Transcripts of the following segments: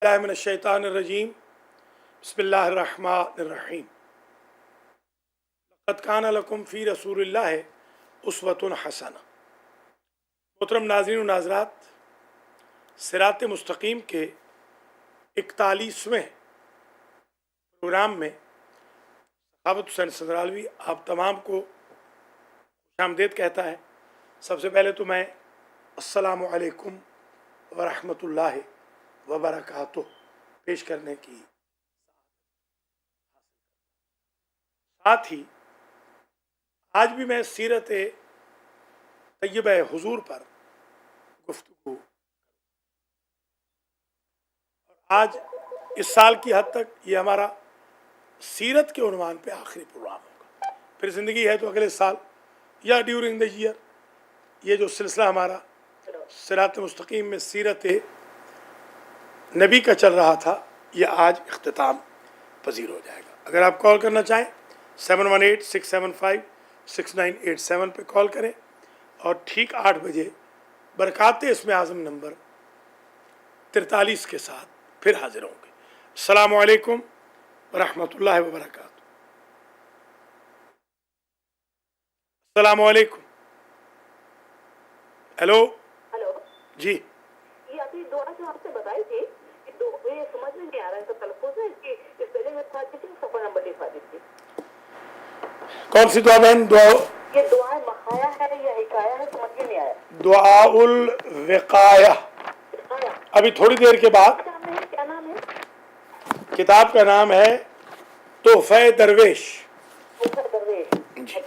मिनश्शैतानिर्रजीम बिस्मिल्लाहिर्रहमानिर्रहीम लक़द कान लकुम फ़ी रसूलिल्लाहि उस्वतुन हसना। मोहतरम नाज़रीन व नाज़रात, सिरात मुस्तकीम के 41वें प्रोग्राम में सखावत हुसैन सदरालवी आप तमाम को खुशामदीद कहता है। सबसे पहले तो मैं अस्सलामु अलैकुम व रहमतुल्लाहि व बरकातुहू पेश करने की, साथ ही आज भी मैं सीरत तय्यबा हुजूर पर गुफ्तगू, और आज इस साल की हद तक ये हमारा सीरत के उन्वान पे आखिरी प्रोग्राम होगा। फिर ज़िंदगी है तो अगले साल या ड्यूरिंग द ईयर ये जो सिलसिला हमारा सिरात मुस्तकीम में सीरत नबी का चल रहा था, ये आज इख्तिताम पजीर हो जाएगा। अगर आप कॉल करना चाहें 7186756987 पे कॉल करें और ठीक 8 बजे बरकात इसमें आज़म नंबर 43 के साथ फिर हाजिर होंगे। अस्सलामु अलैकुम व रहमतुल्लाहि व बरकातुहू। अस्सलामु अलैकुम। हेलो जी, ये अभी दुआ जो आपसे बताई थी, ये समझ में नहीं आ रहा है, तलफ़ुज़ है इसकी, इस स्पेलिंग में था किसी सफ़र नंबर लिखा दीजिए। कौन सी दुआ बहन? ये दुआ मखाया है या हिकाया है, समझ में नहीं आया। दुआउल विकाया। अभी थोड़ी देर के बाद क्या नाम है? किताब का नाम है तोहफ़े दरवेश। दरवेश। अच्छा,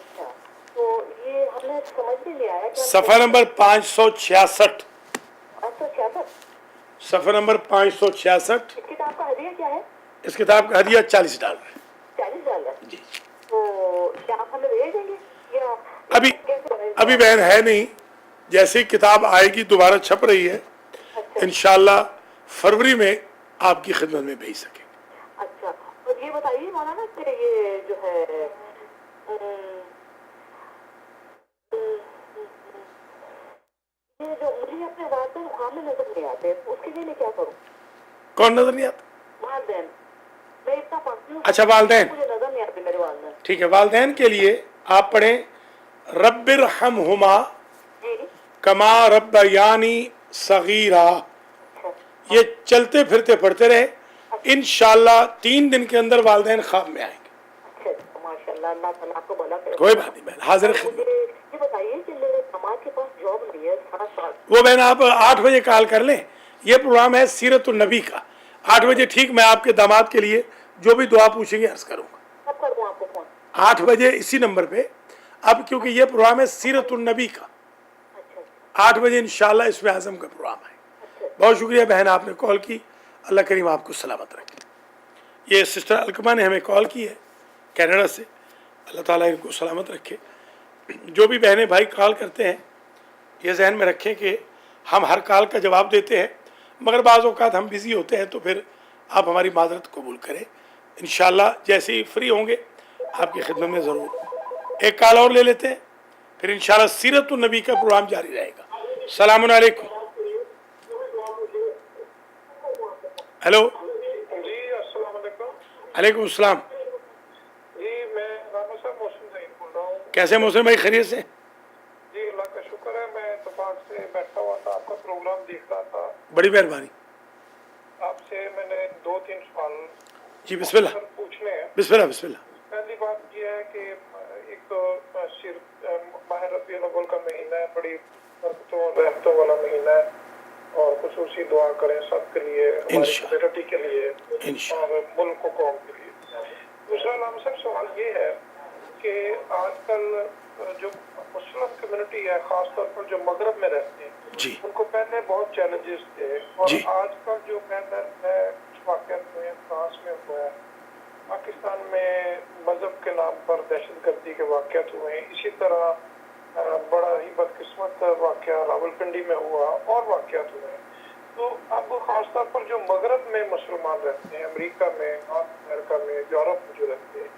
तो ये हमें समझ में नहीं आया। सफ़र नंबर 566। 566। सफ़र नंबर 566। इस किताब का हदिया क्या है? इस किताब का हदिया $40 है। $40 जी। तो क्या आप हमें भेज देंगे या अभी बहन है नहीं, जैसे ही किताब आएगी दोबारा छप रही है, इंशाल्लाह फरवरी में आपकी खिदमत में भेज सकेंगे। अच्छा, और ये बताइए मौलाना कि ये जो है ये जो मुझे अपने वालिदैन ख्वाब में नजर नहीं आते, तो उसके लिए मैं क्या करूं? कौन नजर नहीं आता? वालिदैन। मैं इतना पढ़ती हूँ। अच्छा, वालिदैन। मुझे नजर नहीं आते मेरे वालिदैन। ठीक है, वालिदैन के लिए आप पढ़ें रब्बिरहमहुमा कमा रब्बयानी सगीरा। ये चलते फिरते पढ़ते रहे, इंशाल्लाह 3 दिन के अंदर वालिदैन ख्वाब में आएंगे। माशाल्लाह, अल्लाह ताला आपको भला करे। कोई बात नहीं बहन, हाजिर खिदमत। ये बताइए कि मेरे दामाद के पास जॉब नहीं है, सारा साल। वो बहन आप 8 बजे कॉल कर लें। ये प्रोग्राम है सीरतुन नबी का। 8 बजे ठीक मैं आपके दामाद के लिए जो भी दुआ पूछेंगे अर्ज करूँगा। कब करूँ आपको फोन? 8 बजे इसी नंबर पे। अब क्योंकि ये प्रोग्राम है सीरतुन नबी का, 8 बजे इंशाल्लाह इसमें आज़म का प्रोग्राम है। बहुत शुक्रिया बहन, आपने कॉल की। अल्लाह करीम आपको सलामत रखे। ये सिस्टर अलकमा ने हमें कॉल की है कनाडा से, अल्लाह ताला इनको सलामत रखे। जो भी बहनें भाई कॉल करते हैं, ये जहन में रखें कि हम हर कॉल का जवाब देते हैं, मगर बाज़ औक़ात हम बिज़ी होते हैं, तो फिर आप हमारी माज़रत कबूल करें। इंशाल्लाह जैसे ही फ्री होंगे आपकी खिदमत में ज़रूर। एक कॉल और ले लेते हैं, फिर इंशाल्लाह सीरतुन नबी का प्रोग्राम जारी रहेगा। सलामुन अलैकुम। हेलो जी, अस्सलाम वालेकुम। अलैकुम अस्सलाम। जी, मैं राना साहब मौसम सईद बोल रहा हूँ। कैसे मौसम भाई, खैरियत से? जी, अल्लाह का शुक्र है। मैं इत्तेफाक से बैठा हुआ था, आपका प्रोग्राम देख रहा था। बड़ी मेहरबानी। आपसे मैंने 2-3 सवाल जी बिस्मिल्लाह। पूछने हैं। बिस्मिल्लाह बिस्मिल्लाह। पहली बात यह है कि एक तो माह रबीउल अव्वल का महीना है, बड़ी बरकतों और रहमतों वाला महीना है, और खुसूसी दुआ करें सबके लिए, हमारी कम्युनिटी के लिए और मुल्क को कौम के लिए। दूसरा नाम सर सवाल ये है कि आजकल जो मुस्लिम कम्युनिटी है, खासतौर पर जो मगरब में रहते हैं, उनको पहले बहुत चैलेंजेस थे, और आजकल जो कुछ वाक़यात हुए हैं, फ्रांस में हुआ है, पाकिस्तान में मजहब के नाम पर दहशतगर्दी के वाक़यात हुए हैं, इसी तरह बड़ा ही बदकिस्मत वाक़या रावलपिंडी में हुआ और वाक़यात हुए हैं। तो अब खासतौर पर जो मगरब में मुसलमान रहते हैं, अमेरिका में, नॉर्थ अमेरिका में, यूरोप में जो रहते हैं,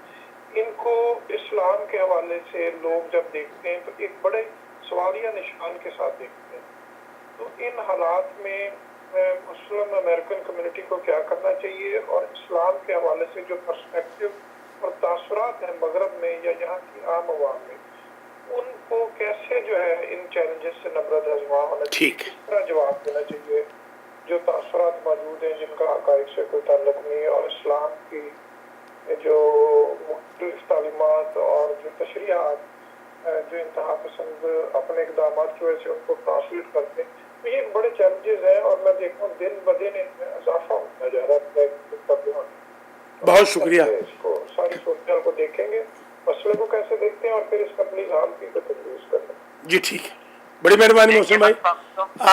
इनको इस्लाम के हवाले से लोग जब देखते हैं तो एक बड़े सवालिया निशान के साथ देखते हैं। तो इन हालात में مسلم امریکن کمیونٹی کو کیا کرنا چاہیے، اور اسلام کے حوالے سے جو پرسپیکٹو اور تاثرات ہیں مغرب میں یا یہاں کی عام عوام میں، ان کو کیسے جو ہے ان چیلنجز سے نبرد ازما ہونا چاہیے، ٹھیک کس طرح جواب دینا چاہیے جو تاثرات موجود ہیں جن کا حقائق سے کوئی تعلق نہیں ہے، اور اسلام کی جو مختلف تعلیمات اور جو تشریحات جو انتہا پسند اپنے اقدامات کی وجہ سے ان کو ٹرانسلیٹ کرتے ہیں. تو یہ بڑے چیلنجز ہیں، اور میں دیکھتا ہوں دن بدن ان میں اضافہ ہوتا جا رہا ہے. بہت شکریہ. اس کو ساری صورتحال کو دیکھیں گے، مسئلے کو کیسے دیکھتے ہیں، اور پھر اس کا پلیز حال کی تجویز کریں. جی ٹھیک ہے، بڑی مہربانی محسن بھائی.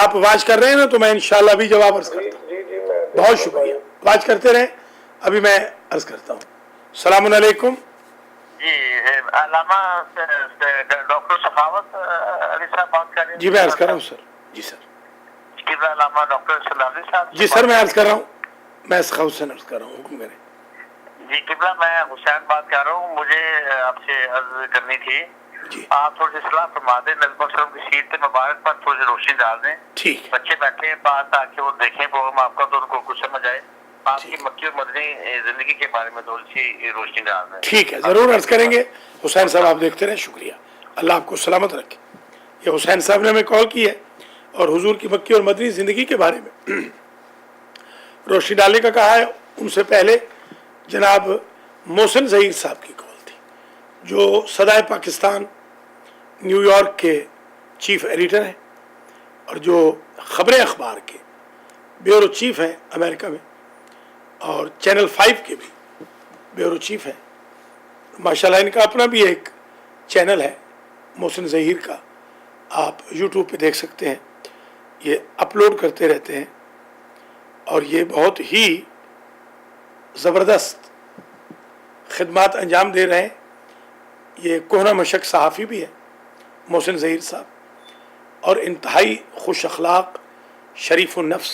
آپ آواز کر رہے ہیں نا، تو میں انشاءاللہ ابھی جواب عرض کرتا ہوں. جی میں بہت شکریہ، آواز کرتے رہیں. ابھی میں عرض کرتا ہوں. السلام علیکم. جی علامہ ڈاکٹر سخاوت علی صاحب بات کر رہے ہیں. جی میں عرض کر رہا ہوں سر. جی سر. علامہ ڈاکٹر سلامی صاحب. جی سر میں عرض کر رہا ہوں. میں سخاوت سے عرض کر رہا ہوں، حکم کریں. جی قبلہ، میں حسین بات کر رہا ہوں. مجھے آپ سے عرض کرنی تھی. جی آپ تھوڑی سی صلاح فرما دیں، نبی وسلم کی سیرت مبارک پر تھوڑی سی روشنی ڈال دیں. ٹھیک. بچے بیٹھے ہیں پاس، تاکہ وہ دیکھیں پروگرام آپ کا تو ان کو کچھ سمجھ آئے. آپ کی مکی اور مدنی زندگی کے بارے میں تھوڑی سی روشنی ڈال دیں. ٹھیک ہے، ضرور عرض کریں گے. حسین صاحب آپ دیکھتے رہیں. شکریہ، اللہ آپ کو سلامت رکھے. یہ حسین صاحب نے ہمیں کال کی ہے اور حضور کی مکی اور مدنی زندگی کے بارے میں روشنی ڈالنے کا کہا ہے. ان سے پہلے جناب محسن ظہیر صاحب کی کال تھی، جو صدائے پاکستان نیو یارک کے چیف ایڈیٹر ہیں اور جو خبریں اخبار کے بیورو چیف ہیں امریکہ میں، اور چینل 5 کے بھی بیورو چیف ہیں. ماشاءاللہ ان کا اپنا بھی ایک چینل ہے محسن ظہیر کا، آپ یوٹیوب پہ دیکھ سکتے ہیں. یہ اپلوڈ کرتے رہتے ہیں اور یہ بہت ہی زبردست خدمات انجام دے رہے ہیں. یہ کوہنہ مشق صحافی بھی ہے محسن ظہیر صاحب، اور انتہائی خوش اخلاق، شریف النفس،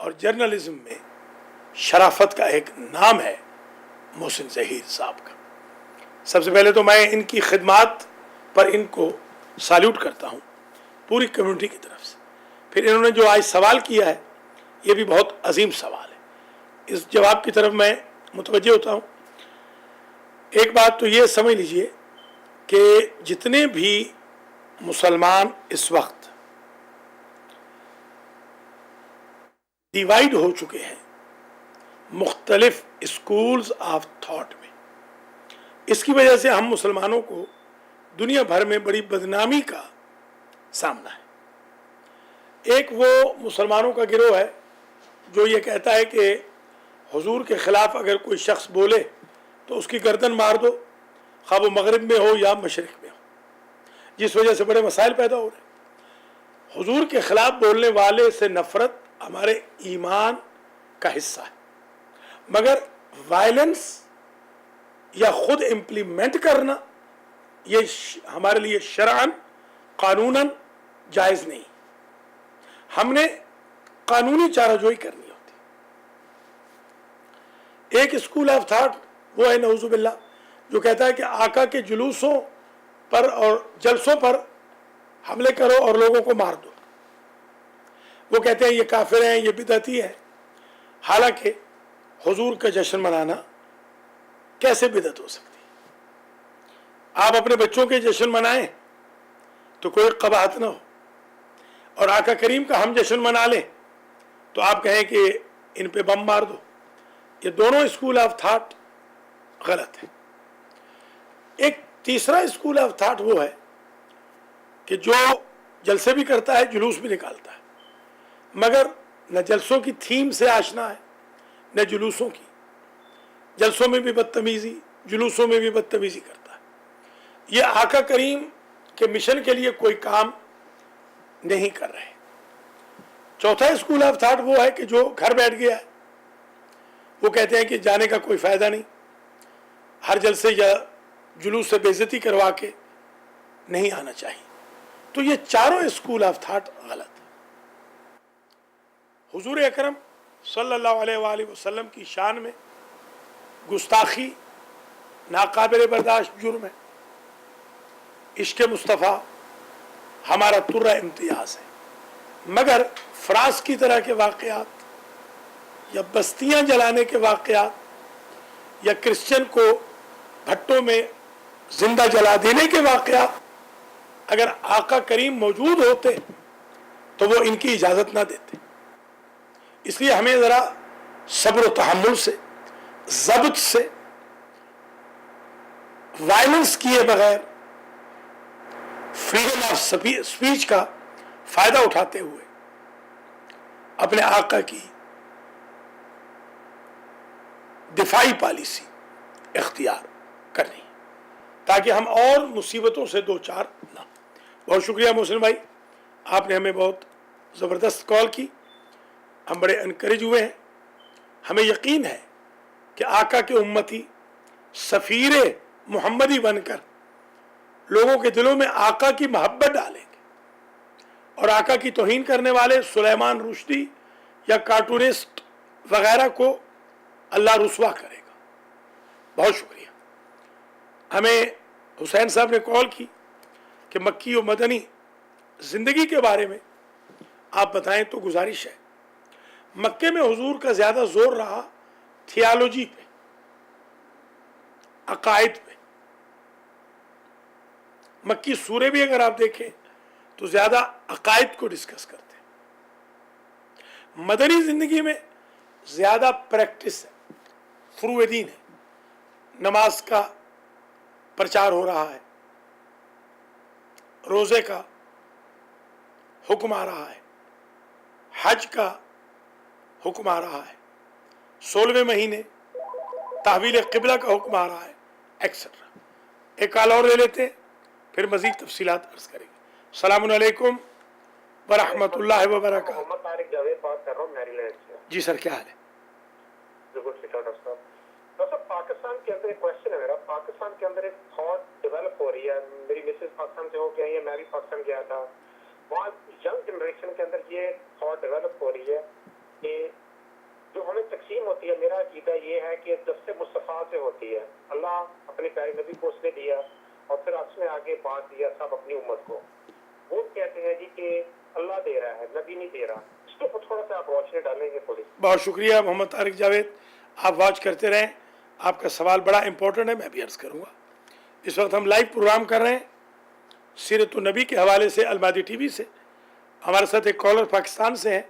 اور جرنلزم میں شرافت کا ایک نام ہے محسن ظہیر صاحب کا. سب سے پہلے تو میں ان کی خدمات پر ان کو سالوٹ کرتا ہوں پوری کمیونٹی کی طرف سے. پھر انہوں نے جو آج سوال کیا ہے یہ بھی بہت عظیم سوال ہے. اس جواب کی طرف میں متوجہ ہوتا ہوں. ایک بات تو یہ سمجھ لیجئے کہ جتنے بھی مسلمان اس وقت ڈیوائیڈ ہو چکے ہیں مختلف اسکولز آف تھاٹ میں، اس کی وجہ سے ہم مسلمانوں کو دنیا بھر میں بڑی بدنامی کا سامنا ہے. ایک وہ مسلمانوں کا گروہ ہے جو یہ کہتا ہے کہ حضور کے خلاف اگر کوئی شخص بولے تو اس کی گردن مار دو، خواہ وہ مغرب میں ہو یا مشرق میں ہو، جس وجہ سے بڑے مسائل پیدا ہو رہے ہیں. حضور کے خلاف بولنے والے سے نفرت ہمارے ایمان کا حصہ ہے، مگر وائلنس یا خود امپلیمنٹ کرنا یہ ہمارے لیے شرعاً قانوناً جائز نہیں. ہم نے قانونی چارہ جوئی کرنی ہوتی. ایک اسکول آف تھاٹ وہ ہے نعوذ باللہ جو کہتا ہے کہ آقا کے جلوسوں پر اور جلسوں پر حملے کرو اور لوگوں کو مار دو. وہ کہتے ہیں یہ کافر ہیں، یہ بدعتی ہیں. حالانکہ حضور کا جشن منانا کیسے بدعت ہو سکتی ہے؟ آپ اپنے بچوں کے جشن منائیں تو کوئی قباحت نہ ہو، اور آقا کریم کا ہم جشن منا لیں تو آپ کہیں کہ ان پہ بم مار دو. یہ دونوں اسکول آف تھاٹ غلط ہے. ایک تیسرا اسکول آف تھاٹ وہ ہے کہ جو جلسے بھی کرتا ہے، جلوس بھی نکالتا ہے، مگر نہ جلسوں کی تھیم سے آشنا ہے نہ جلوسوں کی. جلسوں میں بھی بدتمیزی، جلوسوں میں بھی بدتمیزی کرتا ہے. یہ آقا کریم کے مشن کے لیے کوئی کام نہیں کر رہے. چوتھا اسکول آف تھاٹ وہ ہے کہ جو گھر بیٹھ گیا ہے. وہ کہتے ہیں کہ جانے کا کوئی فائدہ نہیں، ہر جلسے یا جلوس سے بے عزتی کروا کے نہیں آنا چاہیے. تو یہ چاروں اسکول آف تھاٹ غلط ہے. حضور اکرم صلی اللہ علیہ وآلہ وسلم کی شان میں گستاخی ناقابل برداشت جرم ہے. عشق مصطفیٰ ہمارا ترہ امتیاز ہے. मगर फ्रांस की तरह के वाक़यात या बस्तियां जलाने के वाक़यात या क्रिश्चियन को भट्टों में जिंदा जला देने के वाक़यात अगर आका करीम मौजूद होते तो वो इनकी इजाज़त ना देते। इसलिए हमें ज़रा सब्र व तहम्मुल से, ज़ब्त से, वायलेंस किए बगैर फ्रीडम ऑफ स्पीच का फायदा उठाते हुए अपने आका की दिफाई पॉलिसी इख्तियार करनी, ताकि हम और मुसीबतों से दो चार ना। बहुत शुक्रिया मोहसिन भाई, आपने हमें बहुत ज़बरदस्त कॉल की, हम बड़े इनकरेज हुए हैं। हमें यकीन है कि आका के उम्मती सफ़ीरे मोहम्मदी बनकर लोगों के दिलों में आका की मोहब्बत डालेंगे और आका की तौहीन करने वाले सुलेमान रुश्दी या कार्टूनिस्ट वगैरह को अल्लाह रुसवा करेगा। बहुत शुक्रिया। हमें हुसैन साहब ने कॉल की कि मक्की और मदनी ज़िंदगी के बारे में आप बताएं, तो गुजारिश है। मक्के में हुजूर का ज़्यादा जोर रहा थियोलॉजी पे, अकायद पे। मक्की सूरे भी अगर आप देखें तो ज़्यादा अकायद को डिस्कस करते हैं। मदनी ज़िंदगी में ज़्यादा प्रैक्टिस है, फुरूए दीन है, नमाज का प्रचार हो रहा है, रोज़े का हुक्म आ रहा है, हज का हुक्म आ रहा है, 16वें महीने तहवील क़िबला का हुक्म आ रहा है, एक्सेट्रा। एक कॉल और ले लेते हैं, फिर मज़ीद तफसीलात अर्ज़ करेंगे। अस्सलामु अलैकुम व रहमतुल्लाहि व बरकातहू। मोहम्मद तारिक जावेद बात कर रहा हूँ मैरीलैंड से। जी सर, क्या हाल है? डॉक्टर साहब, पाकिस्तान के अंदर एक क्वेश्चन है मेरा। पाकिस्तान के अंदर एक थॉट डेवलप हो रही है। मेरी मिसेज पाकिस्तान से हो के आई है, मैं भी पाकिस्तान गया था। वहाँ यंग जनरेशन के अंदर ये थॉट डेवलप हो रही है कि जो हमें तकसीम होती है, मेरा अकीदा ये है कि दस्ते मुस्तफ़ा से होती है। अल्लाह अपने प्यारे नबी को उसने दिया और फिर उसने आगे बांट दिया सब अपनी उम्मत को। वो कहते हैं जी कि अल्लाह दे रहा है, नबी नहीं दे रहा। इसके ऊपर थोड़ा सा आप रोशनी डालेंगे थोड़ी? बहुत शुक्रिया मोहम्मद तारिक जावेद, आप वॉच करते रहें। आपका सवाल बड़ा इंपॉर्टेंट है, मैं भी अर्ज़ करूँगा। इस वक्त हम लाइव प्रोग्राम कर रहे हैं सीरतुन नबी के हवाले से अलमादी टीवी से। हमारे साथ एक कॉलर पाकिस्तान से हैं,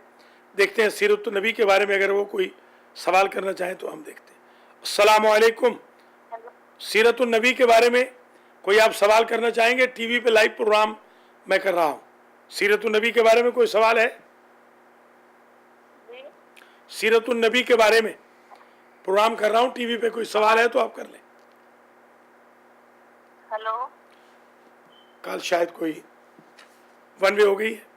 देखते हैं सीरतुन नबी के बारे में अगर वो कोई सवाल करना चाहें तो हम देखते हैं। अस्सलामु अलैकुम। सीरतुन नबी के बारे में कोई आप सवाल करना चाहेंगे? टीवी पे लाइव प्रोग्राम मैं कर रहा हूँ। सीरतुन नबी के बारे में कोई सवाल है? सीरतुन नबी के बारे में प्रोग्राम कर रहा हूँ टीवी पे, कोई सवाल है तो आप कर लें। हेलो, कल शायद कोई वन वे हो गई है।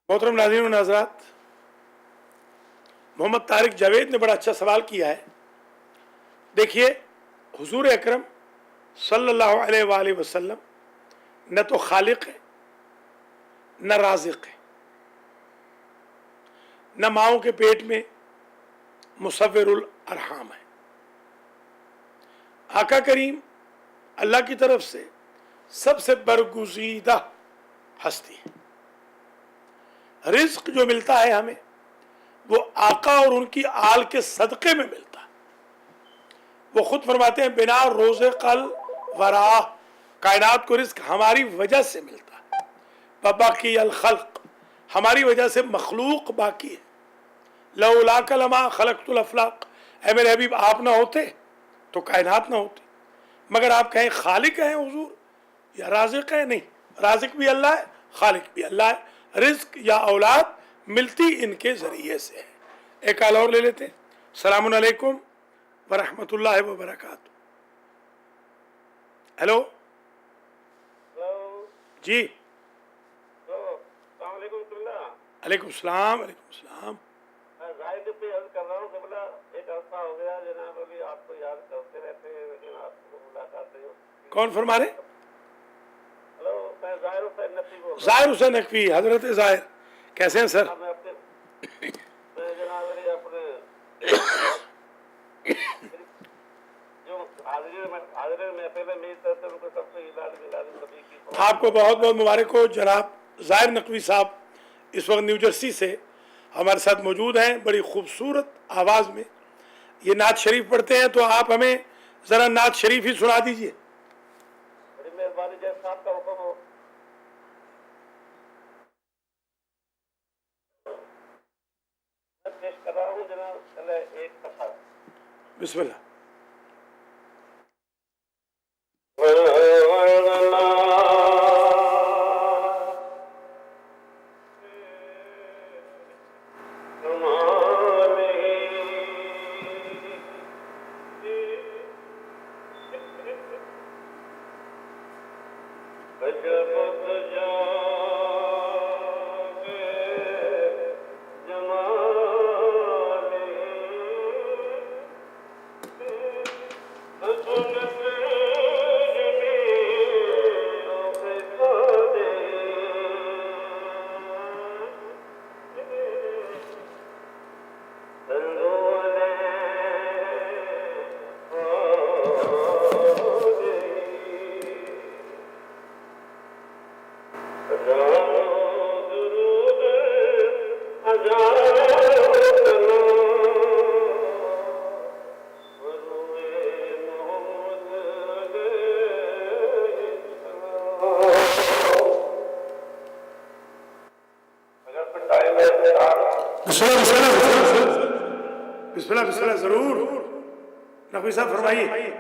मोहतरम नाज़रीन व नाज़रात, मोहम्मद तारिक जावेद ने बड़ा अच्छा सवाल किया है। देखिए, हुजूर अकरम सल्लल्लाहु अलैहि वसल्लम न तो खालिक है, न राज़िक है, न माओं के पेट में मुसव्विरुल अरहाम है। आका करीम अल्लाह की तरफ से सबसे बरगुज़ीदा हस्ती है। रिज़्क जो मिलता है हमें, वो आका और उनकी आल के सदक़े में मिलता है। वो खुद फरमाते हैं, बिना रोज़े कल वरा, कायनात को रिज़्क हमारी वजह से मिलता है। बाकी अल खल्क, हमारी वजह से मखलूक बाकी है। लौला कलमा खलक़तुल अफ़लाक, ऐ मेरे हबीब आप ना होते तो कायनात ना होती। मगर आप कहें खालिक हैं हुजूर या राज़िक है? नहीं, राज़िक भी अल्लाह है, खालिक भी अल्लाह है। रिज़्क या औलाद मिलती इनके ज़रिए से है। एक कॉल और ले लेते हैं। अस्सलामु अलैकुम व रहमतुल्लाहि व बरकातहू। हेलो जी। अलैकुम सलाम। अलैकुम सलाम। कर रहा हूँ कबला, एक अरसा हो गया जनाब, अभी आपको याद करते रहते हैं लेकिन आपको मुलाकात नहीं होती। कौन फरमा रहे? हेलो, मैं ज़ाहिर हुसैन नकवी बोल रहा हूँ। ज़ाहिर हुसैन नकवी, हजरत ज़ाहिर, कैसे हैं सर? मैं अपने मैं जनाब अपने आपको बहुत बहुत मुबारक हो। जनाब ज़ाहिर नकवी साहब इस वक्त न्यू जर्सी से हमारे साथ मौजूद हैं। बड़ी खूबसूरत आवाज़ में ये नात शरीफ पढ़ते हैं, तो आप हमें ज़रा नात शरीफ ही सुना दीजिए। बड़ी मेहरबानी, जैसा आपका हुक्म हो। मैं पेश कर रहा हूँ जनाब, पहले एक दफा बिस्मिल्लाह। बिस्मिल्लाह बिस्मिल्लाह जरूर नकवी साहब फरमाइए।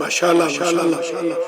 माशाल्लाह माशाल्लाह माशाल्लाह।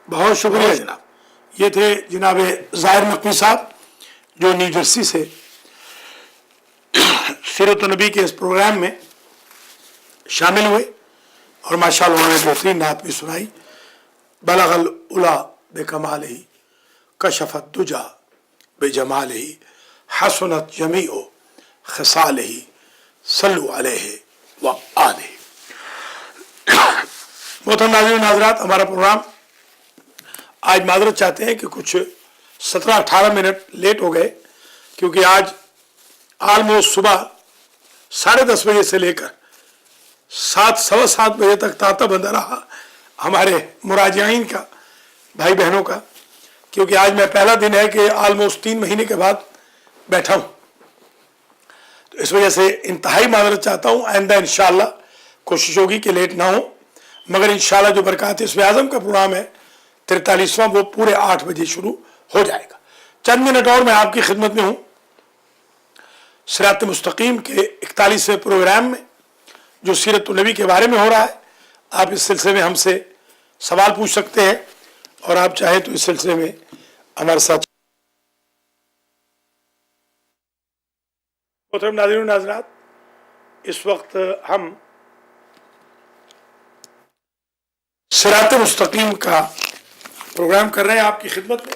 बहुत शुक्रिया जनाब। ये थे जनाब ज़ाहिर नकवी साहब जो न्यू जर्सी से सीरत नबी के इस प्रोग्राम में शामिल हुए और माशाअल्लाह उन्होंने बेहतरीन नात भी सुनाई। बलगल उला बेकमाल ही कशफत दुजा बेजमाल ही हसनत जमीओ खसाल ही सल्लु अलैहि व आलिहि। मोहतरम नाज़रीन नाज़रात, हमारा प्रोग्राम आज माजरत चाहते हैं कि कुछ 17-18 मिनट लेट हो गए, क्योंकि आज ऑलमोस्ट सुबह 10:30 बजे से लेकर 7-7:15 बजे तक तांता बंदा रहा हमारे मुराजाइन का, भाई बहनों का, क्योंकि आज मैं पहला दिन है कि ऑलमोस्ट 3 महीने के बाद बैठा हूँ। तो इस वजह से इंतहाई माजरत चाहता हूँ। आइंदा इंशाअल्लाह कोशिश होगी कि लेट ना हो, मगर इंशाअल्लाह जो बरक़ात इसमें आज़म का प्रोग्राम है 43वां, वो पूरे 8 बजे शुरू हो जाएगा। चंद मिनट और मैं आपकी खिदमत में हूँ। सिरात मुस्तकीम के 41वें प्रोग्राम में जो सीरत नबी के बारे में हो रहा है, आप इस सिलसिले में हमसे सवाल पूछ सकते हैं और आप चाहे तो इस सिलसिले में हमारे साथ। मोहतरम नाज़रीन नाज़रात, इस वक्त हम सिरात मुस्तकीम का प्रोग्राम कर रहे हैं आपकी खिदमत में,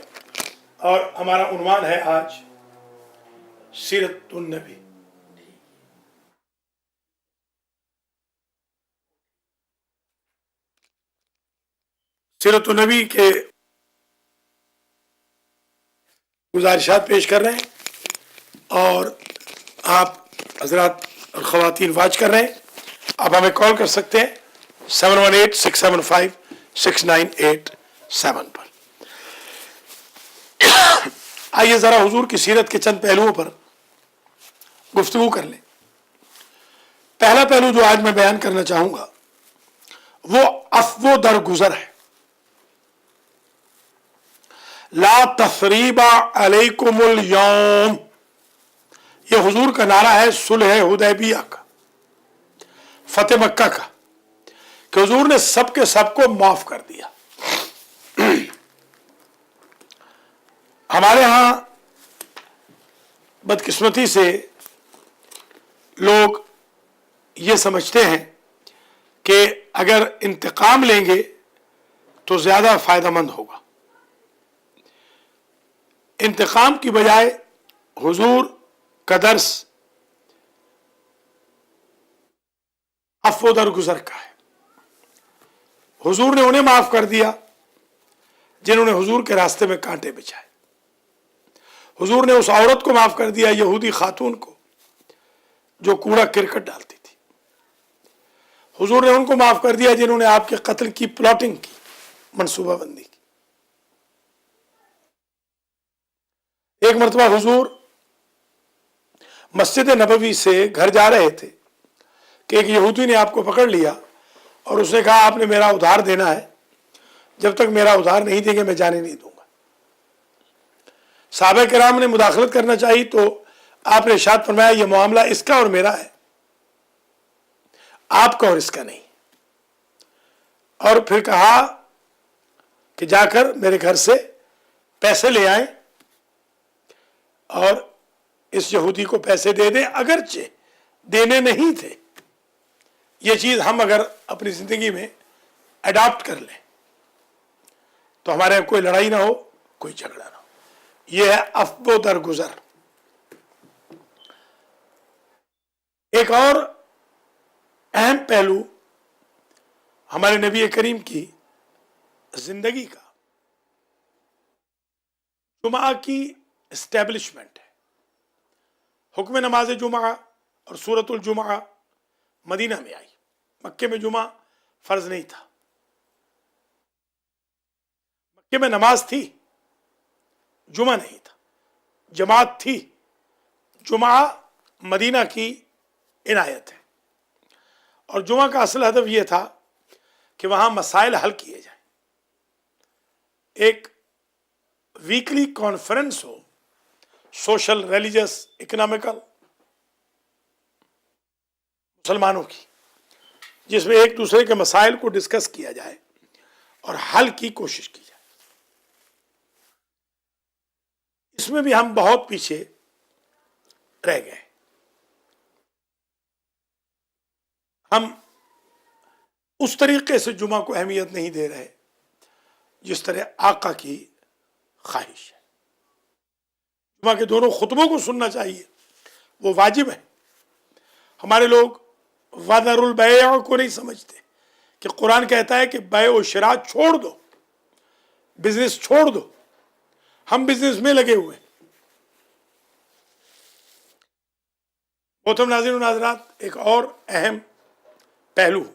और हमारा उन्वान है आज सीरतुन नबी। सीरतुन नबी के गुजारिशात पेश कर रहे हैं और आप हजरात और ख़वातीन वाच कर रहे हैं। आप हमें कॉल कर सकते हैं 718-675-6987 पर। आइए ज़रा हुजूर की सीरत के चंद पहलुओं पर गुफ्तगू कर लें। पहला पहलू जो आज मैं बयान करना चाहूँगा वो अफ़्व दरगुज़र है। ला तसरीबा अलैकुमुल यौम, ये हुजूर का नारा है सुलह हुदैबिया का, फतेह मक्का का, कि हुजूर ने सबके सबको माफ कर दिया। हमारे यहाँ बदकिस्मती से लोग ये समझते हैं कि अगर इंतकाम लेंगे तो ज़्यादा फ़ायदेमंद होगा। इंतकाम की बजाय हुजूर का दर्स अफ़्व दरगुज़र का है। हुजूर ने उन्हें माफ़ कर दिया जिन्होंने हुजूर के रास्ते में कांटे बिछाए। हुजूर ने उस औरत को माफ़ कर दिया, यहूदी खातून को, जो कूड़ा किरकट डालती थी। हुजूर ने उनको माफ़ कर दिया जिन्होंने आपके कत्ल की प्लॉटिंग की, मनसूबाबंदी की। एक मरतबा हुजूर मस्जिद नबवी से घर जा रहे थे कि एक यहूदी ने आपको पकड़ लिया और उसने कहा आपने मेरा उधार देना है, जब तक मेरा उधार नहीं देंगे मैं जाने नहीं दूंगा। साहबा किराम ने मुदाखलत करना चाहिए तो आपने इरशाद फरमाया यह मामला इसका और मेरा है, आपका और इसका नहीं। और फिर कहा कि जाकर मेरे घर से पैसे ले आए और इस यहूदी को पैसे दे दें, अगरचे देने नहीं थे। ये चीज़ हम अगर अपनी ज़िंदगी में अडॉप्ट कर लें तो हमारे यहाँ कोई लड़ाई ना हो, कोई झगड़ा ना हो। यह है अफ़्व दरगुज़र। एक और अहम पहलू हमारे नबी करीम की जिंदगी का, जुमा की इस्टेब्लिशमेंट है। हुक्म नमाज जुमा और सूरतुल जुमा मदीना में आई, मक्के में जुमा फर्ज नहीं था। मक्के में नमाज थी, जुमा नहीं था, जमात थी, जुमा मदीना की इनायत है। और जुमा का असल हदफ यह था कि वहां मसाइल हल किए जाए, एक वीकली कॉन्फ्रेंस हो, सोशल, रिलीजियस, इकोनॉमिकल, मुसलमानों की, जिसमें एक दूसरे के मसाइल को डिस्कस किया जाए और हल की कोशिश की जाए। इसमें भी हम बहुत पीछे रह गए। हम उस तरीके से जुमा को अहमियत नहीं दे रहे जिस तरह आका की ख्वाहिश है। जुमा के दोनों खुतबों को सुनना चाहिए, वो वाजिब है। हमारे लोग वदरुल बैअ को नहीं समझते कि कुरान कहता है कि बैअ और शिरा छोड़ दो, बिजनेस छोड़ दो। हम बिजनेस में लगे हुए हैं। मोहतरम नाज़रीन व नाज़रात, एक और अहम पहलू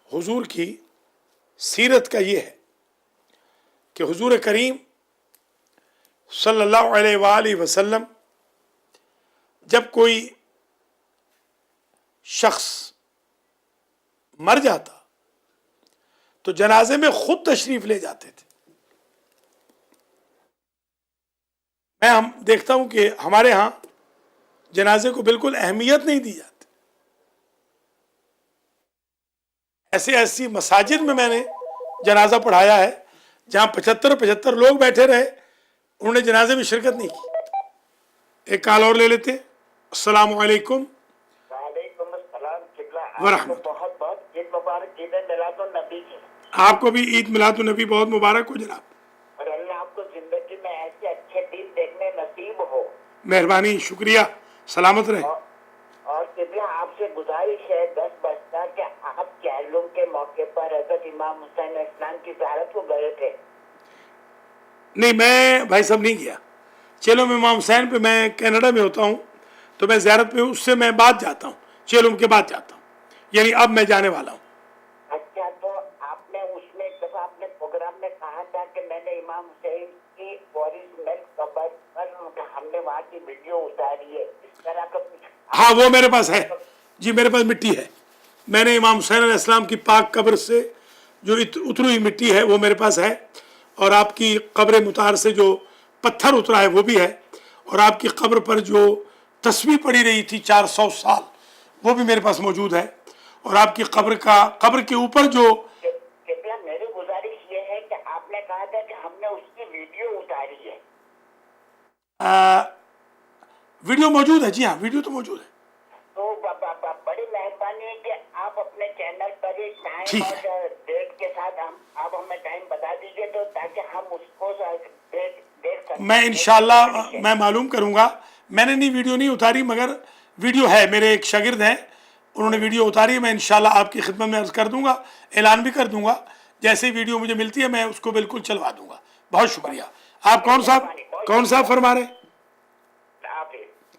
हुजूर की सीरत का ये है कि हुजूर करीम सल्लल्लाहु अलैहि वसल्लम जब कोई शख्स मर जाता तो जनाजे में खुद तशरीफ ले जाते थे। मैं हम देखता हूं कि हमारे यहां जनाजे को बिल्कुल अहमियत नहीं दी जाती। ऐसी मसाजिद में मैंने जनाजा पढ़ाया है जहां 75 लोग बैठे रहे, उन्होंने जनाजे में शिरकत नहीं की। एक कॉल और ले लेते हैं। अस्सलाम वालेकुम वरहमतुल्लाह। बहुत बहुत ईद मुबारक, ईद मिलादुन नबी की। आपको भी ईद मिलादुन नबी बहुत मुबारक हो जनाब, और अल्लाह आपको जिंदगी में ऐसे अच्छे दिन देखने नसीब हो। मेहरबानी, शुक्रिया, सलामत रहे। और कृपया आपसे गुजारिश है 10 बजता कि आप कैलूम के मौके पर हजरत इमाम हुसैन इस्लाम की ज़ियारत को गए थे। नहीं, मैं भाई साहब नहीं गया। चलो मैं इमाम हुसैन पे, मैं कनाडा में होता हूँ तो मैं ज़ियारत पे उससे मैं बाद जाता हूँ, चेलुम के बाद जाता हूँ, यानी अब मैं जाने वाला हूँ। अच्छा, तो आपने उसमें एक दफा अपने प्रोग्राम में कहा था कि मैंने इमाम हुसैन की ओरिजिनल कब्र पर हमने वहाँ की वीडियो उतारी है, इस तरह का कुछ? हाँ, वो मेरे पास है जी, मेरे पास मिट्टी है। मैंने इमाम हुसैन अलैहिस्सलाम की पाक कब्र से जो उतरी हुई मिट्टी है वो मेरे पास है, और आपकी कब्र मुतार से जो पत्थर उतरा है वो भी है, और आपकी कब्र पर जो तस्वीर पड़ी रही थी 400 साल वो भी मेरे पास मौजूद है, और आपकी कब्र के ऊपर जो कृपया मेरी गुजारिश ये है कि आपने कहा था कि हमने उसकी वीडियो उतारी है। वीडियो मौजूद है। जी हाँ, वीडियो तो मौजूद है। तो बड़ी मेहरबानी है कि आप अपने चैनल पर ही ठीक टाइम है। और डेट के साथ आप हमें टाइम बता दीजिए, तो ताकि हम उसको देख सकें। मैं इंशाल्लाह मैं मालूम करूंगा। मैंने नहीं वीडियो नहीं उतारी, मगर वीडियो है, मेरे एक शागिर्द हैं, उन्होंने वीडियो उतारी। मैं इंशाल्लाह आपकी खिदमत में अर्ज कर दूंगा, ऐलान भी कर दूंगा। जैसे वीडियो मुझे मिलती है मैं उसको बिल्कुल चलवा दूंगा। बहुत शुक्रिया। आप कौन सा फरमा रहे?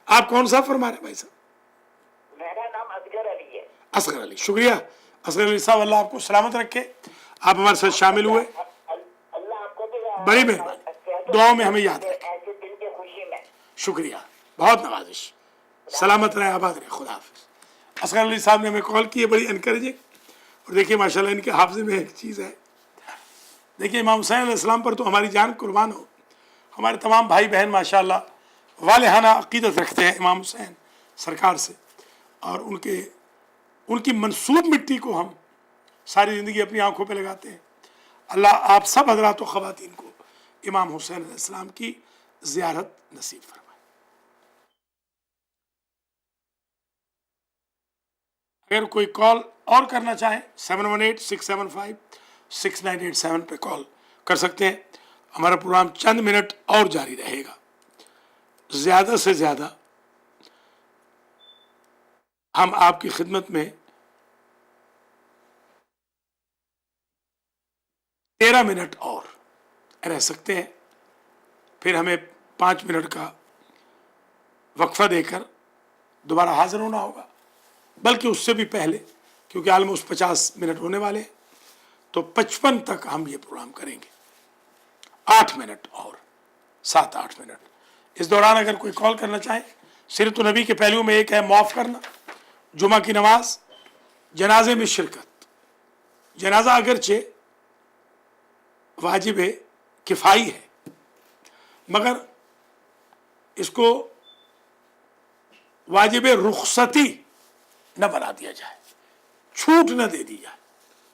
आप कौन सा फरमा रहे भाई साहब? मेरा नाम असगर अली है। असगर अली, शुक्रिया असगर अली साहब, अल्लाह आपको सलामत रखे। आप हमारे साथ शामिल हुए, अल्लाह आपको भी बड़ी मेहरबानी। दुआओं में हमें याद रखें। ऐसे दिन की खुशी में शुक्रिया, बहुत नवाजिश। सलामत रहे, आबाद रहे, खुदा हाफिज। असगर अली साहब ने हमें कॉल की है, बड़ी इनकरेजिंग। और देखिए माशाल्लाह इनके हाफजे में एक चीज़ है। देखिए इमाम हुसैन अलैहिस्सलाम पर तो हमारी जान कुर्बान हो। हमारे तमाम भाई बहन माशाल्लाह वालिहाना अकीदत रखते हैं इमाम हुसैन सरकार से, और उनकी मंसूब मिट्टी को हम सारी ज़िंदगी अपनी आंखों पे लगाते हैं। अल्लाह आप सब हजरात व ख़वातीन को इमाम हुसैन अलैहिस्सलाम की ज़ियारत नसीब फरमाए। अगर कोई कॉल और करना चाहे 7186756987 पे कॉल कर सकते हैं। हमारा प्रोग्राम चंद मिनट और जारी रहेगा। ज़्यादा से ज़्यादा हम आपकी खिदमत में 13 मिनट और रह सकते हैं, फिर हमें 5 मिनट का वक्फा देकर दोबारा हाजिर होना होगा, बल्कि उससे भी पहले, क्योंकि ऑलमोस्ट 50 मिनट होने वाले हैं, तो 55 तक हम ये प्रोग्राम करेंगे। 8 मिनट और 7-8 मिनट। इस दौरान अगर कोई कॉल करना चाहे, सीरत नबी के पहलू में एक है माफ़ करना, जुमा की नमाज, जनाजे में शिरकत। जनाजा अगरचे वाजिब है, किफ़ाई है, मगर इसको वाजिब रुखसती न बना दिया जाए, छूट न दे दी जाए,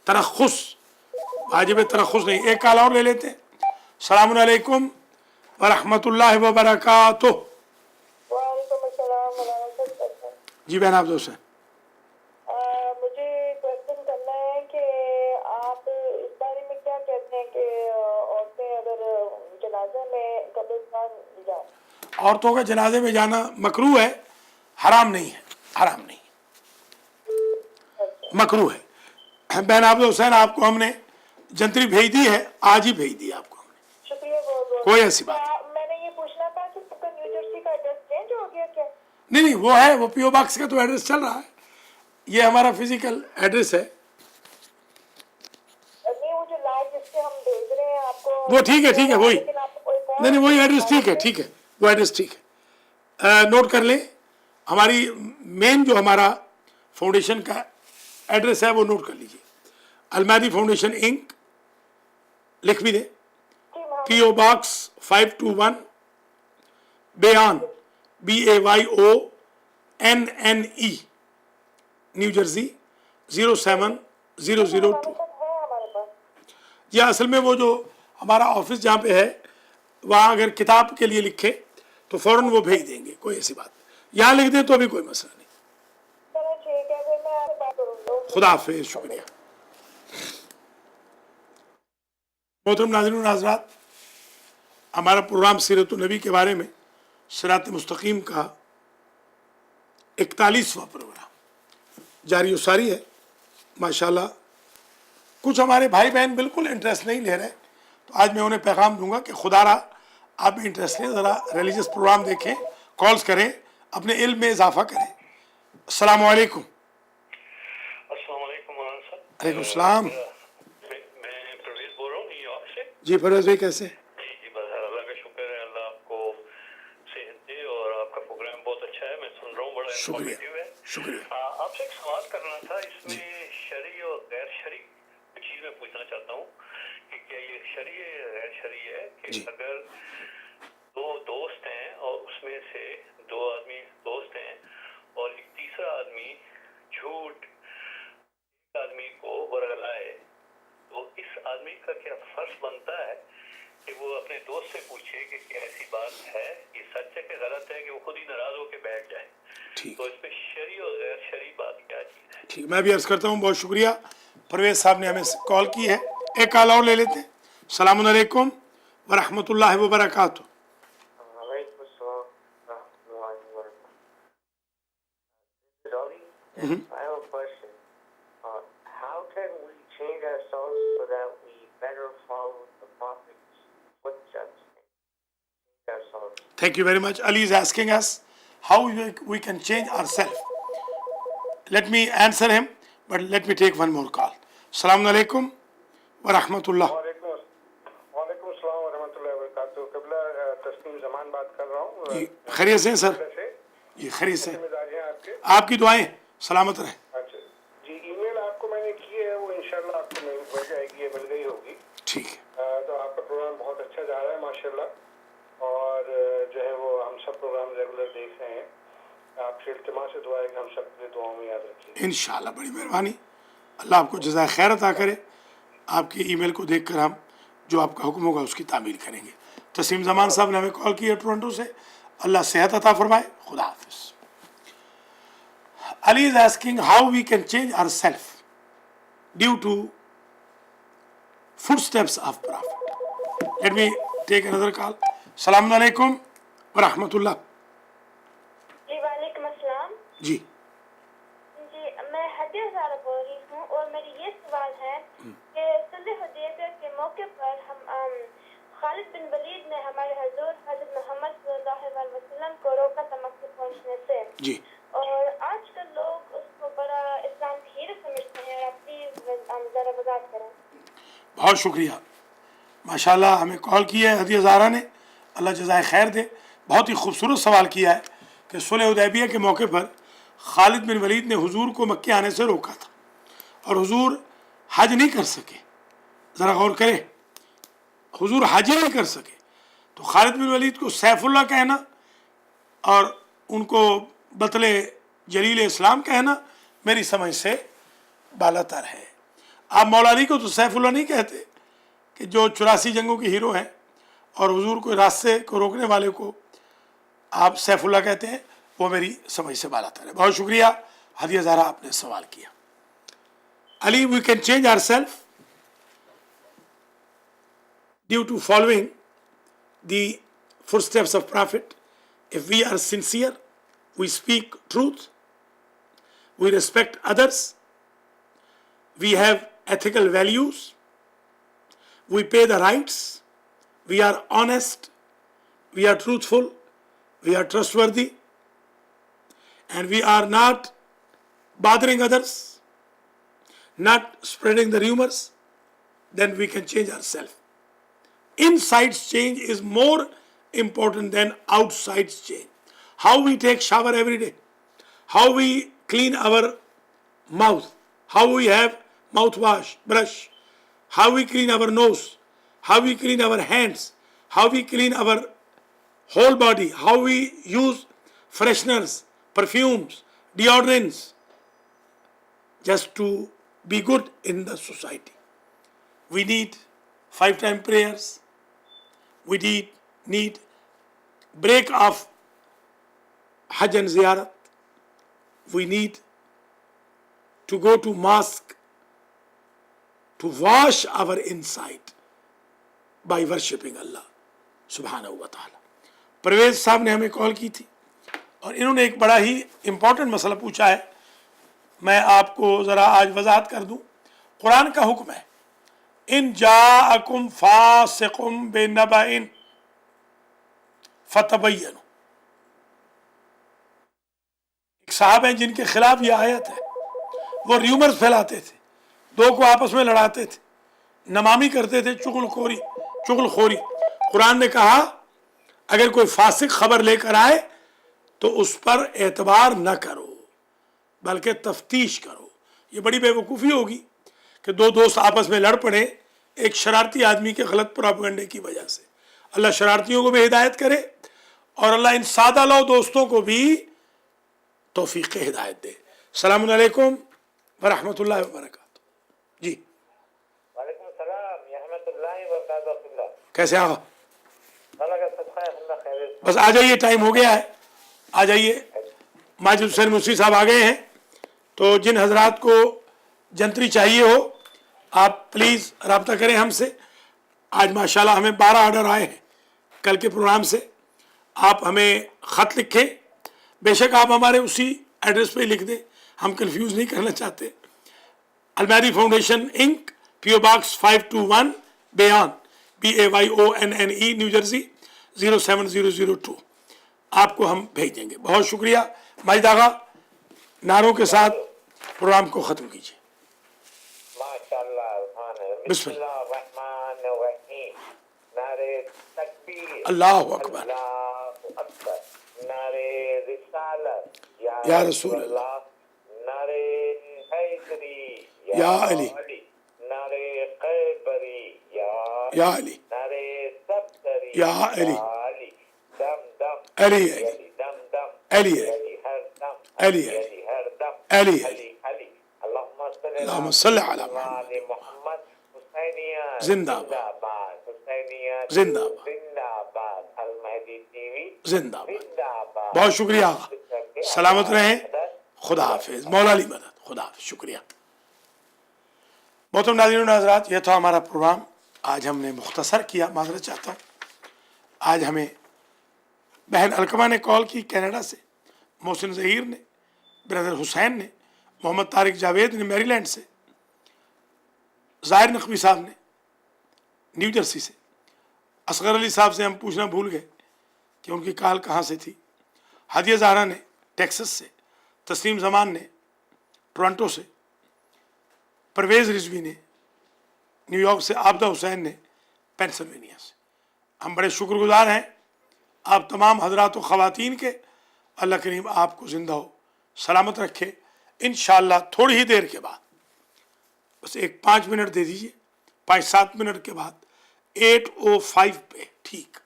तरख्खुस, वाजिब तरख्खुस नहीं। एक कॉल और ले लेते हैं। अस्सलामु अलैकुम व रहमतुल्लाहि व बरकातुहू। जी बहन आप दोस्त हैं। मुझे क्वेश्चन करना है कि आप इस बारे में क्या कहते हैं कि औरतें अगर जनाजे में कब्रिस्तान जाएं। औरतों का जनाजे में जाना मकरूह है, हराम नहीं है, हराम नहीं है, मकरूह है। बहन आप हुसैन, आपको हमने जंतरी भेज दी है, आज ही भेज दी आपको हमने, शुक्रिया बहुत बहुत। कोई ऐसी बात नहीं। मैंने ये पूछना था कि आपका न्यू जर्सी का एड्रेस चेंज हो गया क्या? नहीं, वो है, वो पीओ बॉक्स का तो एड्रेस चल रहा है, ये हमारा फिजिकल एड्रेस है। नहीं, वो जो लाइव जिससे हम भेज रहे हैं आपको, वो ठीक है, ठीक है, वही, लेकिन आपको कोई कॉल नहीं वही एड्रेस ठीक है, ठीक है, वो एड्रेस ठीक है। नोट कर लें, हमारी मेन जो हमारा फाउंडेशन का एड्रेस है वो नोट कर लीजिए। अलमारी फाउंडेशन इंक, लिख भी दें, PO box 521 Bayonne, BAYONNE, New Jersey 07002। है हमारे पास। जी असल में वो जो हमारा ऑफिस जहाँ पे है, वहाँ अगर किताब के लिए लिखे तो फौरन वो भेज देंगे, कोई ऐसी बात नहीं। यहाँ लिख दें तो अभी कोई मसला नहीं। चलो ठीक है, फिर मैं आपसे बात करूँगा। खुदा हाफिज़, शुक्रिया। मोहतरम नाज़रीन हज़रात, हमारा प्रोग्राम सीरत नबी के बारे में, सिरात मुस्तकीम का 41वां प्रोग्राम जारी उसारी है माशाल्लाह। कुछ हमारे भाई बहन बिल्कुल इंटरेस्ट नहीं ले रहे, तो आज मैं उन्हें पैगाम दूंगा कि खुदारा आप भी इंटरेस्ट लें, ज़रा रिलीजियस प्रोग्राम देखें, कॉल्स करें, अपने इल्म में इजाफा करें। अस्सलामु अलैकुम। वालेकुम सलाम। मैं परवेज बोल रहा हूँ न्यूयॉर्क से। जी परवेज भाई कैसे? जी बस अल्लाह का शुक्र है, अल्लाह आपको सेहत दे, और आपका प्रोग्राम बहुत अच्छा है, मैं सुन रहा हूँ, बड़ा शुक्रिया, इंफॉर्मेटिव है। शुक्रिया। आपसे एक सवाल करना था, इसमें शरई और गैर शरई चीज में पूछना चाहता हूँ कि क्या ये शरई या गैर शरई है कि अगर दो दोस्त हैं और उसमें से दो आदमी दोस्त हैं और एक तीसरा आदमी झूठ आदमी को बरगलाए, तो इस आदमी का क्या फर्ज बनता है कि वो अपने दोस्त से पूछे कि क्या ऐसी बात है, ये सच है कि गलत है, कि वो खुद ही नाराज होकर बैठ जाए। ठीक, तो इसमें शरई और गैर शरई बात क्या चीज है? ठीक, मैं भी अर्ज करता हूँ, बहुत शुक्रिया। परवेज साहब ने हमें कॉल की है, एक कॉल और ले लेते हैं। अस्सलामु अलैकुम व रहमतुल्लाहि व बरकातुहू। I have a question. How can we change ourselves so that we better follow the Prophet's footsteps? Change ourselves. Thank you very much. Ali is asking us how we can change ourselves. Let me answer him, but let me take one more call. Assalamu alaikum wa rahmatullah. वालेकुम अस्सलाम व रहमतुल्लाहि व बरकातुहू। क़िबला तस्लीम ज़मान बात कर रहा हूँ। जी खैरियत से हैं सर? जी खैरियत से। जिम्मेदारी है आपके। आपकी दुआएं सलामत रहें। अच्छा जी, ईमेल आपको मैंने की है, वो इंशाल्लाह आपको मिल जाएगी, ये मिल गई होगी। ठीक है। तो आपका प्रोग्राम बहुत अच्छा जा रहा है माशाल्लाह, और जो है वो हम सब प्रोग्राम रेगुलर देख रहे हैं। आपसे इल्तिमास से दुआ है कि हम सब अपनी दुआओं में याद रखिए। इंशाल्लाह, बड़ी मेहरबानी, अल्लाह आपको जज़ाए खैर अता करे। आपके ईमेल को देखकर हम जो आपका हुक्म होगा उसकी तामील करेंगे। तस्लीम ज़मान साहब ने हमें कॉल किया टोरंटो से, अल्लाह सेहत अता फरमाए। खुदा हाफिज़। Ali is asking how we can change ourselves due to footsteps of Prophet. Let me take another call. Assalamu alaikum wa rahmatullah. जी वालेकुम अस्सलाम। जी जी मैं हदिया ज़ारा बोल रही हूँ, और मेरी ये सवाल है कि सुलह हुदैबिया के मौके पर हम खालिद बिन वलीद ने हमारे हजूर हजरत मोहम्मद सल्लल्लाहु अलैहि वसल्लम को रोका था मक्के पहुंचने से जी और आजकल लोग उसको बड़ा इस्लाम की हीरो समझते हैं और आप प्लीज जरा वजाहत करें। बहुत शुक्रिया माशाल्लाह हमें कॉल किया है हदिया ज़ारा ने अल्लाह जज़ाए खैर दे बहुत ही खूबसूरत सवाल किया है कि सुलह हुदैबिया के मौके पर खालिद बिन वलीद ने हुजूर को मक्के आने से रोका था और हुजूर हज नहीं कर सके ज़रा गौर करें हुजूर हज ही नहीं कर सके तो खालिद बिन वलीद को सैफुल्लाह कहना और उनको बतले जलील इस्लाम कहना मेरी समझ से बालातर है। आप मौला अली को तो सैफुल्लाह नहीं कहते कि जो 84 जंगों के हीरो हैं और हुजूर को रास्ते को रोकने वाले को आप सैफुल्लाह कहते हैं वो मेरी समझ से बालातर है। बहुत शुक्रिया हदिया ज़ारा आपने सवाल किया। Ali we can change ourself due to following the footsteps of Prophet. If we are sincere, we speak truth, we respect others, we have ethical values, we pay the rights, we are honest, we are truthful, we are trustworthy, and we are not bothering others, not spreading the rumors, then we can change ourselves. Inside change is more important than outside change. How we take shower every day, how we clean our mouth, how we have mouthwash, brush, how we clean our nose, how we clean our hands, how we clean our whole body, how we use fresheners, perfumes, deodorants, just to be good in the society. We need 5-time prayers. We need break of Hajj and Ziyarat. We need to go to mosque to wash our inside by worshipping Allah subhanahu wa ta'ala. Parvez साहब ने हमें call की थी और इन्होंने एक बड़ा ही important मसला पूछा है मैं आपको ज़रा आज वजाहत कर दूं। कुरान का हुक्म है इन जाअकुम फासिकुम बिनबइन फतबय्यनु। एक साहब हैं जिनके खिलाफ ये आयत है वो र्यूमर्स फैलाते थे दो को आपस में लड़ाते थे नमामी करते थे चुगलखोरी। कुरान ने कहा अगर कोई फासिक खबर लेकर आए तो उस पर एतबार न करो बल्कि तफ्तीश करो। ये बड़ी बेवकूफ़ी होगी कि दो दोस्त आपस में लड़ पड़े एक शरारती आदमी के गलत प्रोपेगेंडे की वजह से। अल्लाह शरारतियों को भी हिदायत करे और अल्लाह इन सादा लो दोस्तों को भी तौफीक हिदायत दे। अस्सलामु अलैकुम व रहमतुल्लाहि व बरकातहू। जी वालेकुम सलाम व रहमतुल्लाहि व बरकातहू। कैसे आगा अल्लाह का सदका है अल्लाह खैर। बस आ जाइए टाइम हो गया है आ जाइए। माजिद हुसैन मुस्ती साहब आ गए हैं तो जिन हजरात को जंतरी चाहिए हो आप प्लीज़ रब्ता करें हमसे। आज माशाल्लाह हमें 12 ऑर्डर आए हैं कल के प्रोग्राम से। आप हमें ख़त लिखें बेशक आप हमारे उसी एड्रेस पे लिख दें हम कंफ्यूज नहीं करना चाहते। अलमारी foundation Inc PO Box 521 Bayonne BAYONNE New Jersey 07002 आपको हम भेज देंगे। बहुत शुक्रिया। माजिद आगा नारों के साथ प्रोग्राम को ख़त्म कीजिए। माशाअल्लाह बिस्मिल्लाहिर्रहमानिर्रहीम। नारे तकबीर अल्लाहु अकबर अल्लाहु अकबर। नारे रिसालत या रसूल अल्लाह नारे हैदरी या अली नारे खैबरी या अली नारे सब्तरी या अली अली दम दम अली दम दम अली हर दम अली हर दम अली अली अली अल्लाहुम्मा सल्लि अला मोहम्मद हुसैनिया जिंदाबाद हुसैनिया जिंदाबाद जिंदाबाद अल महदी टीवी जिंदाबाद। जिंदाबाद। बहुत शुक्रिया सलामत रहें। खुदा हाफिज मौला अली मदद खुदा हाफिज। शुक्रिया। मोहतरम नाज़रीन हज़रात यह था हमारा प्रोग्राम। आज हमने मुख्तसर किया माज़रत चाहता हूँ। आज हमें बहन अलकमा ने कॉल की कनाडा से, मोहसिन ज़हीर ने, ब्रदर हुसैन ने, मोहम्मद तारिक जावेद ने मैरीलैंड से, ज़ाहिर नकवी साहब ने न्यू जर्सी से असगर अली साहब से हम पूछना भूल गए कि उनकी कॉल कहाँ से थी। हादिया ज़हरा ने टेक्सास से, तस्लीम जमान ने टोरंटो से, परवेज़ रिजवी ने न्यूयॉर्क से, आबदा हुसैन ने पेंसिल्वेनिया से। हम बड़े शुक्रगुजार हैं आप तमाम हजरात व ख़वातीन के। अल्लाह करीम आपको ज़िंदा हो सलामत रखे। इंशाअल्लाह थोड़ी ही देर के बाद, बस एक 5 मिनट दे दीजिए, 5-7 मिनट के बाद 8:05 पे ठीक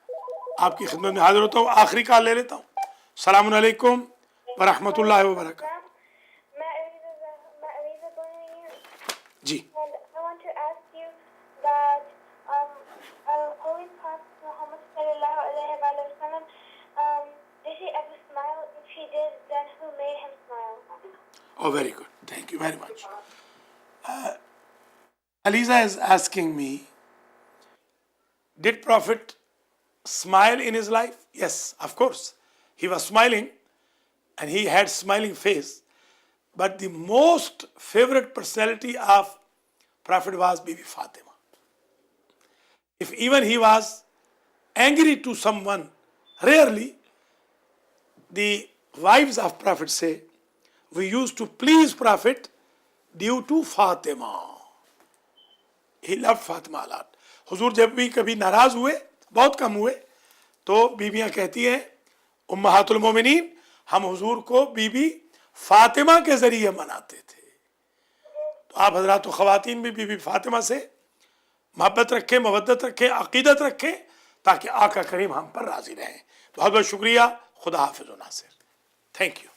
आपकी खिदमत में हाजिर होता हूँ। आखिरी कॉल ले लेता हूँ। सलामुन अलैकुम व रहमतुल्लाहि व बरकातहू। मैं अरीज़ा बोल रही हूँ। जी And I want to ask you that Holy Prophet Muhammad sallallahu alaihi wasallam, did he ever smile? If he did, then who made him smile? Oh, very good. Thank you very much. Aliza is asking me, did Prophet smile in his life? Yes, of course. He was smiling and he had smiling face. But the most favorite personality of Prophet was Bibi Fatima. If even he was angry to someone, rarely the wives of Prophet say, we used to please Prophet due to Fatima. He loved Fatima a lot. हुजूर जब भी कभी नाराज हुए, बहुत कम हुए, तो बीबियां कहती हैं उम्महातुल मोमिनीन, हम हुजूर को बीबी फातिमा के जरिए मनाते थे। तो आप हजरात व ख़वातीन भी बीबी फातिमा से मोहब्बत रखें, मवद्दत रखें, अकीदत रखें, ताकि आका करीम हम पर राजी रहें। बहुत बहुत शुक्रिया। खुदा हाफिज़ व नासिर। Thank you.